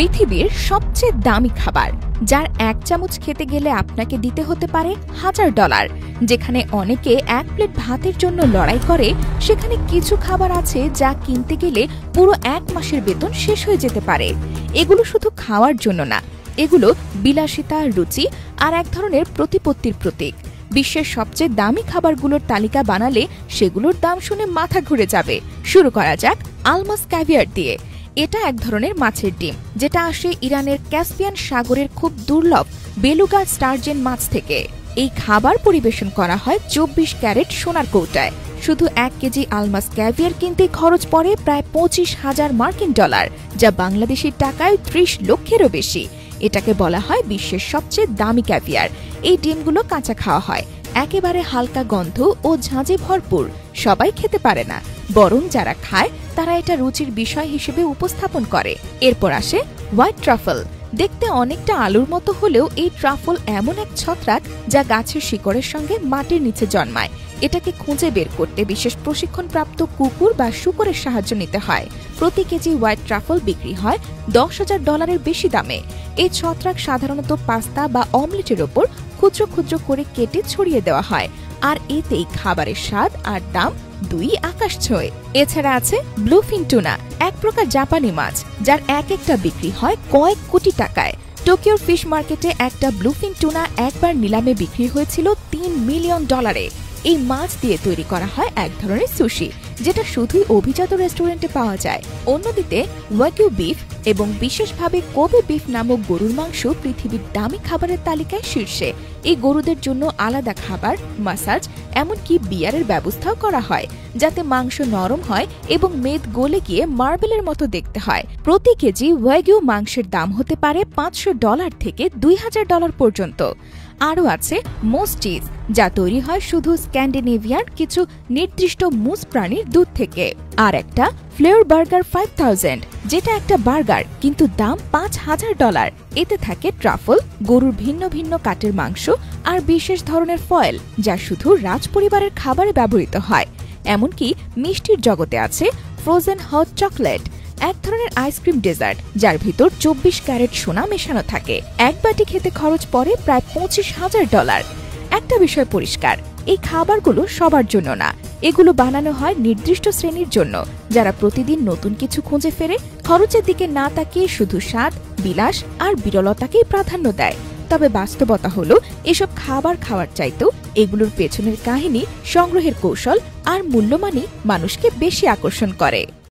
পৃথিবীর সবচেয়ে দামি খাবার, যার এক চামচ খেতে গেলে আপনাকে দিতে হতে পারে $1000। যেখানে অনেকে এক প্লেট ভাতের জন্য লড়াই করে, সেখানে কিছু খাবার আছে যা কিনতে গেলে পুরো এক মাসের বেতন শেষ হয়ে যেতে পারে। এগুলো শুধু খাওয়ার জন্য না, এগুলো বিলাসিতা, রুচি আর এক ধরনের প্রতিপত্তির প্রতীক। বিশ্বের সবচেয়ে দামি খাবারগুলোর তালিকা বানালে সেগুলোর দাম শুনে মাথা ঘুরে যাবে। শুরু করা যাক আলমাস ক্যাভিয়ার দিয়ে। এটা এক ধরনের মাছের ডিম, যেটা আসে ইরানের ক্যাসপিয়ান সাগরের খুব দুর্লভ বেলুগা স্টারজেন মাছ থেকে। এই খাবার পরিবেশন করা হয় 24 ক্যারেট সোনার কৌটায়। শুধু 1 কেজি আলমাস ক্যাভিয়ার কিনতে খরচ পড়ে প্রায় $25,000, যা বাংলাদেশি টাকায় 30 লক্ষেরও বেশি। এটাকে বলা হয় বিশ্বের সবচেয়ে দামি ক্যাভিয়ার। এই ডিমগুলো কাঁচা খাওয়া হয়, একেবারে হালকা গন্ধ ও ঝাঁঝে ভরপুর। সবাই খেতে পারে না, বরং যারা খায় তারা এটা রুচির বিষয় হিসেবে উপস্থাপন করে। এরপর আসে হোয়াইট ট্রাফল। দেখতে অনেকটা আলুর মতো হলেও এই ট্রাফল এমন এক ছত্রাক যা গাছের শিকড়ের সঙ্গে মাটির নিচে জন্মায়। এটাকে খুঁজে বের করতে বিশেষ প্রশিক্ষণপ্রাপ্ত কুকুর বা শূকরের সাহায্য নিতে হয়। প্রতি কেজি হোয়াইট ট্রাফল বিক্রি হয় $10,000 বেশি দামে। এই ছত্রাক সাধারণত পাস্তা বা অমলেটের ওপর ক্ষুদ্র ক্ষুদ্র করে কেটে ছড়িয়ে দেওয়া হয়, আর এতেই খাবারের স্বাদ আর দাম দুই আকাশ ছোঁয়। এছাড়া আছে ব্লুফিন টুনা, এক প্রকার জাপানি মাছ, যার একটা বিক্রি হয় কয়েক কোটি টাকায়। টোকিওর ফিশ মার্কেটে একটা ব্লুফিন টুনা একবার নিলামে বিক্রি হয়েছিল $3 মিলিয়ন। এই মাছ দিয়ে তৈরি করা হয় এক ধরনের সুশি, যেটা শুধুই অভিজাত রেস্টুরেন্টে পাওয়া যায়। অন্যদিকে ওয়াগিউ বিফ এবং বিশেষভাবে কোবে বিফ নামক গরুর মাংস পৃথিবীর দামি খাবারের তালিকায় শীর্ষে। এই গরুদের জন্য আলাদা খাবার, মাসাজ, এমনকি বিয়ারের ব্যবস্থাও করা হয়, যাতে মাংস নরম হয় এবং মেদ গলে গিয়ে মার্বেলের মতো দেখতে হয়। প্রতি কেজি ওয়াগিউ মাংসের দাম হতে পারে $500 থেকে $2,000 পর্যন্ত। আরও আছে মোস চিজ, যা তৈরি হয় শুধু স্ক্যান্ডিনেভিয়ার কিছু নির্দিষ্ট মুস প্রাণীর দুধ থেকে। আর একটা ফ্লেয়ার বার্গার 5000, যেটা একটা বার্গার কিন্তু দাম $5,000। এতে থাকে ট্রাফল, গরুর ভিন্ন ভিন্ন কাটের মাংস আর বিশেষ ধরনের ফয়েল, যা শুধু রাজপরিবারের খাবারে ব্যবহৃত হয়। এমনকি মিষ্টির জগতে আছে ফ্রোজেন হট চকলেট, এক ধরনের আইসক্রিম ডেজার্ট, যার ভিতর 24 ক্যারেট সোনা মেশানো থাকে। এক বাটি খেতে খরচ পড়ে প্রায় $25,000। একটা বিষয় পরিষ্কার, এই খাবারগুলো সবার জন্য না। এগুলো বানানো হয় নির্দিষ্ট শ্রেণীর জন্য, যারা প্রতিদিন নতুন কিছু খুঁজে ফেরে, খরচের দিকে না তাকিয়ে শুধু স্বাদ, বিলাস আর বিরলতাকেই প্রাধান্য দেয়। তবে বাস্তবতা হলো, এসব খাবার খাওয়ার চাইতেও এগুলোর পেছনের কাহিনী, সংগ্রহের কৌশল আর মূল্যমানই মানুষকে বেশি আকর্ষণ করে।